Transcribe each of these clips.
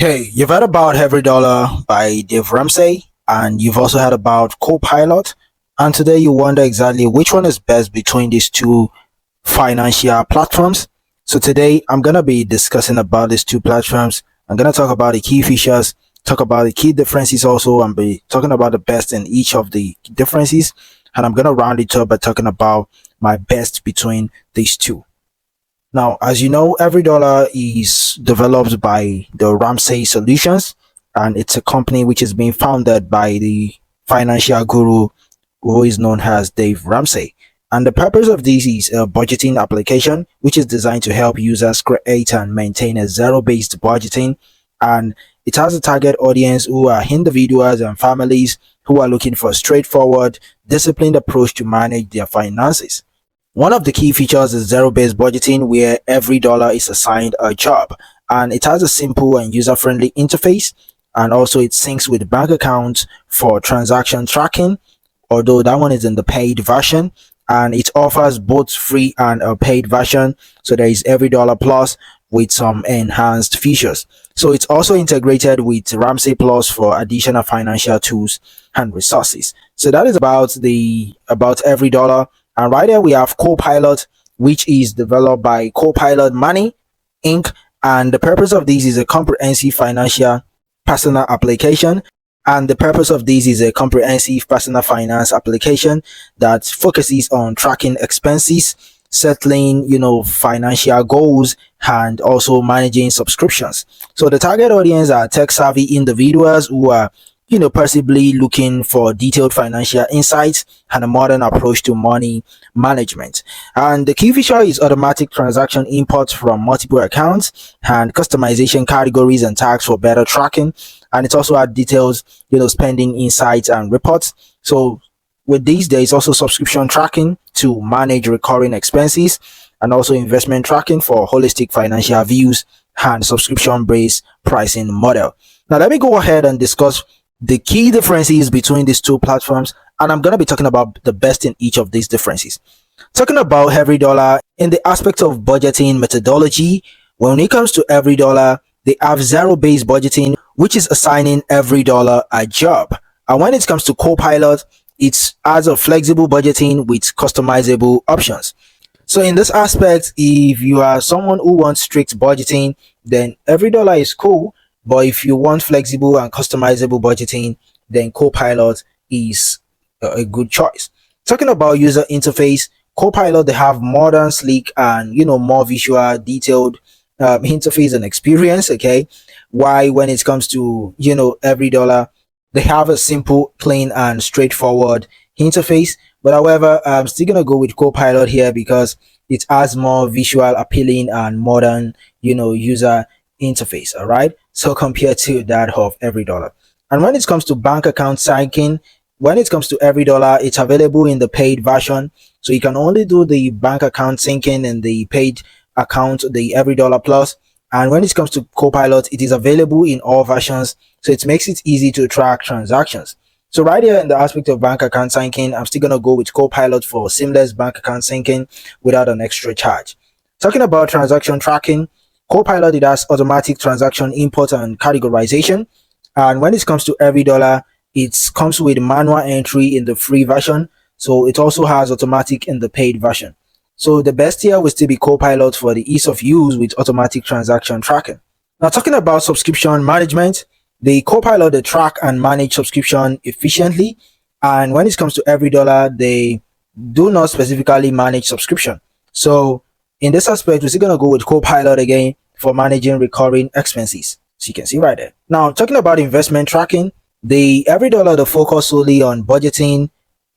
Hey, you've heard about EveryDollar by Dave Ramsey, and you've also heard about Copilot. And today you wonder exactly which one is best between these two financial platforms. So today I'm gonna be discussing about these two platforms. I'm gonna talk about the key features, talk about the key differences also, and be talking about the best in each of the differences. And I'm gonna round it up by talking about my best between these two. Now, as you know, EveryDollar is developed by the Ramsey Solutions, and it's a company which is being founded by the financial guru who is known as Dave Ramsey. And the purpose of this is a budgeting application which is designed to help users create and maintain a zero-based budgeting. And it has a target audience who are individuals and families who are looking for a straightforward, disciplined approach to manage their finances. One of the key features is zero-based budgeting, where every dollar is assigned a job, and it has a simple and user-friendly interface, and also it syncs with bank accounts for transaction tracking, although that one is in the paid version, and it offers both free and a paid version. So there is EveryDollar Plus with some enhanced features. So it's also integrated with Ramsey Plus for additional financial tools and resources. So that is about EveryDollar. And right here we have Copilot, which is developed by Copilot Money Inc. And the purpose of this is a comprehensive financial personal application. And the purpose of this is a comprehensive personal finance application that focuses on tracking expenses, settling, financial goals, and also managing subscriptions. So the target audience are tech savvy individuals who are possibly looking for detailed financial insights and a modern approach to money management. And the key feature is automatic transaction imports from multiple accounts and customization categories and tags for better tracking. And it also has details, spending insights and reports. So with these, there is also subscription tracking to manage recurring expenses, and also investment tracking for holistic financial views and subscription-based pricing model. Now, let me go ahead and discuss the key differences between these two platforms, and I'm going to be talking about the best in each of these differences. Talking about EveryDollar in the aspect of budgeting methodology, when it comes to EveryDollar, they have zero-based budgeting, which is assigning every dollar a job. And when it comes to Copilot, it has a flexible budgeting with customizable options. So in this aspect, if you are someone who wants strict budgeting, then EveryDollar is cool. But if you want flexible and customizable budgeting, then Copilot is a good choice. Talking about user interface, Copilot, they have modern, sleek, and more visual, detailed interface and experience. Okay, why when it comes to EveryDollar, they have a simple, clean, and straightforward interface. But however, I'm still gonna go with Copilot here because it has more visual appealing and modern user interface. All right, so compared to that of EveryDollar. And when it comes to bank account syncing, when it comes to EveryDollar, it's available in the paid version, so you can only do the bank account syncing in the paid account, the EveryDollar Plus. And when it comes to Copilot, it is available in all versions, so it makes it easy to track transactions. So right here in the aspect of bank account syncing, I'm still going to go with Copilot for seamless bank account syncing without an extra charge. Talking about transaction tracking, Copilot, it has automatic transaction import and categorization. And when it comes to EveryDollar, it comes with manual entry in the free version. So it also has automatic in the paid version. So the best here will still be Copilot for the ease of use with automatic transaction tracking. Now talking about subscription management, the Copilot, they track and manage subscription efficiently. And when it comes to EveryDollar, they do not specifically manage subscription. So in this aspect, we're still going to go with Copilot again for managing recurring expenses. So you can see right there. Now, talking about investment tracking, the EveryDollar, they focus solely on budgeting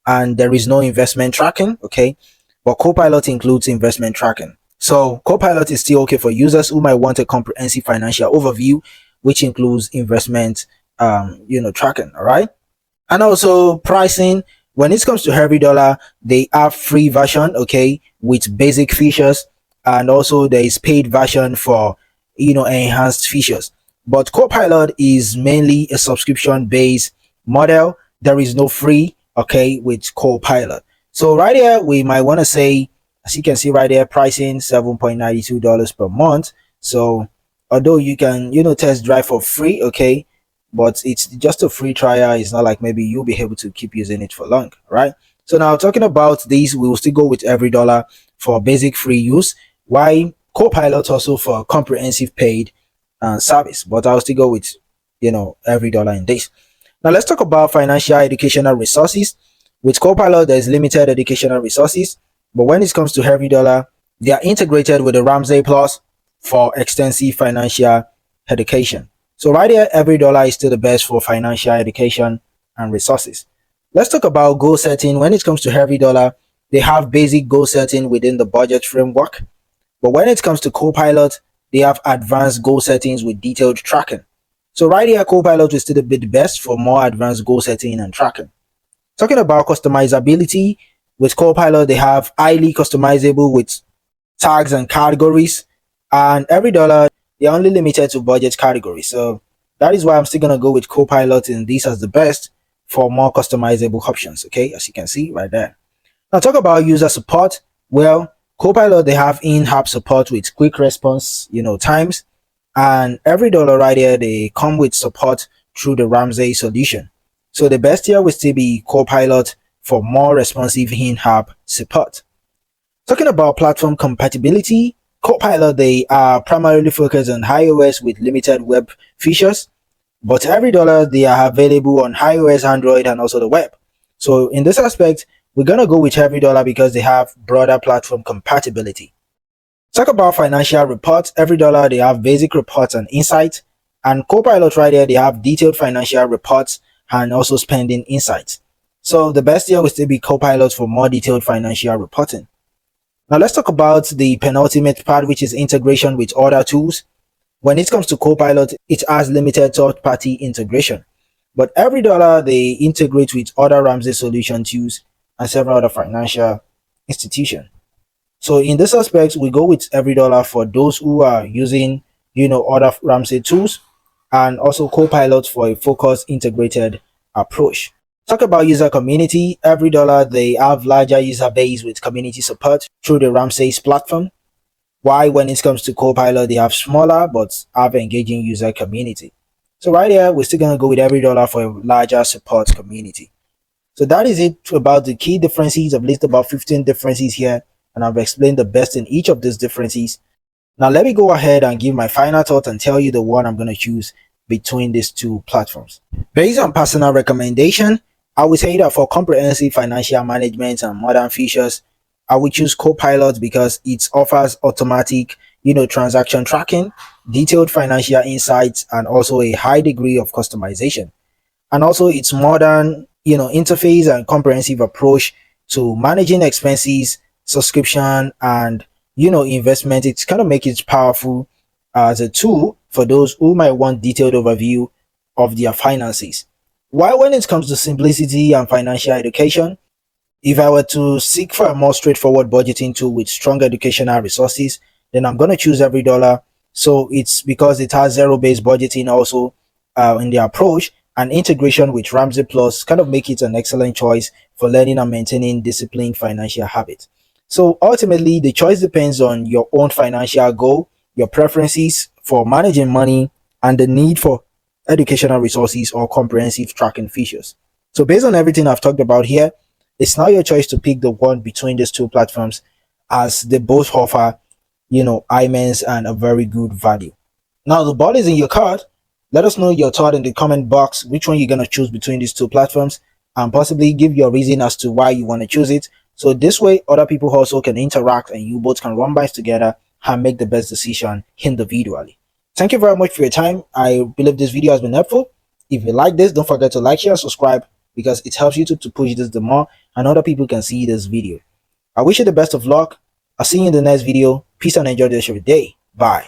and there is no investment tracking, okay? But Copilot includes investment tracking. So Copilot is still okay for users who might want a comprehensive financial overview, which includes investment, tracking, all right? And also pricing. When it comes to EveryDollar, they have free version, okay, with basic features, and also there is paid version for enhanced features. But Copilot is mainly a subscription based model. There is no free, okay, with Copilot. So right here we might want to say, as you can see right there, pricing $7.92 per month. So although you can, test drive for free, okay, but it's just a free trial. It's not like maybe you'll be able to keep using it for long, right? So now talking about these, we will still go with EveryDollar for basic free use. Why Copilot also for comprehensive paid service, but I'll still go with EveryDollar in this. Now let's talk about financial educational resources. With Copilot, there's limited educational resources, but when it comes to EveryDollar, they are integrated with the Ramsey Plus for extensive financial education. So right here, EveryDollar is still the best for financial education and resources. Let's talk about goal setting. When it comes to EveryDollar, they have basic goal setting within the budget framework. But when it comes to Copilot, they have advanced goal settings with detailed tracking. So right here, Copilot is still a bit the best for more advanced goal setting and tracking. Talking about customizability, with Copilot, they have highly customizable with tags and categories. And EveryDollar, they're only limited to budget categories. So that is why I'm still going to go with Copilot in this as the best for more customizable options. Okay, as you can see right there. Now talk about user support. Well, Copilot, they have in-app support with quick response, times. And EveryDollar right here, they come with support through the Ramsey solution. So the best here will still be Copilot for more responsive in-app support. Talking about platform compatibility, Copilot, they are primarily focused on iOS with limited web features, but EveryDollar, they are available on iOS, Android, and also the web. So in this aspect, we're going to go with EveryDollar because they have broader platform compatibility. Talk about financial reports. EveryDollar, they have basic reports and insights, and Copilot right here, they have detailed financial reports and also spending insights. So the best here will still be Copilot for more detailed financial reporting. Now let's talk about the penultimate part, which is integration with other tools. When it comes to Copilot, it has limited third-party integration, but EveryDollar, they integrate with other Ramsey solution tools and several other financial institutions. So in this aspect, we go with EveryDollar for those who are using, other Ramsey tools, and also Copilot for a focused integrated approach. Talk about user community. EveryDollar, they have larger user base with community support through the Ramsey's platform. Why when it comes to Copilot, they have smaller but have engaging user community. So right here, we're still going to go with EveryDollar for a larger support community. So that is it about the key differences. I've listed about 15 differences here, and I've explained the best in each of these differences. Now let me go ahead and give my final thought and tell you the one I'm going to choose between these two platforms. Based on personal recommendation, I would say that for comprehensive financial management and modern features, I would choose Copilot because it offers automatic, transaction tracking, detailed financial insights, and also a high degree of customization. And also its modern, interface and comprehensive approach to managing expenses, subscription, and, investment. It's kind of make it powerful as a tool for those who might want detailed overview of their finances. While when it comes to simplicity and financial education, if I were to seek for a more straightforward budgeting tool with strong educational resources, then I'm going to choose EveryDollar. So it's because it has zero-based budgeting also in the approach, and integration with Ramsey Plus kind of make it an excellent choice for learning and maintaining disciplined financial habits. So ultimately, the choice depends on your own financial goal, your preferences for managing money, and the need for educational resources or comprehensive tracking features. So based on everything I've talked about here, it's now your choice to pick the one between these two platforms, as they both offer, immense and a very good value. Now the ball is in your court. Let us know your thought in the comment box, which one you're going to choose between these two platforms, and possibly give your reason as to why you want to choose it. So this way, other people also can interact and you both can run by together and make the best decision individually. Thank you very much for your time. I believe this video has been helpful. If you like this, don't forget to like, share, subscribe, because it helps YouTube to push this the more and other people can see this video. I wish you the best of luck. I'll see you in the next video. Peace and enjoy the rest of your day. Bye.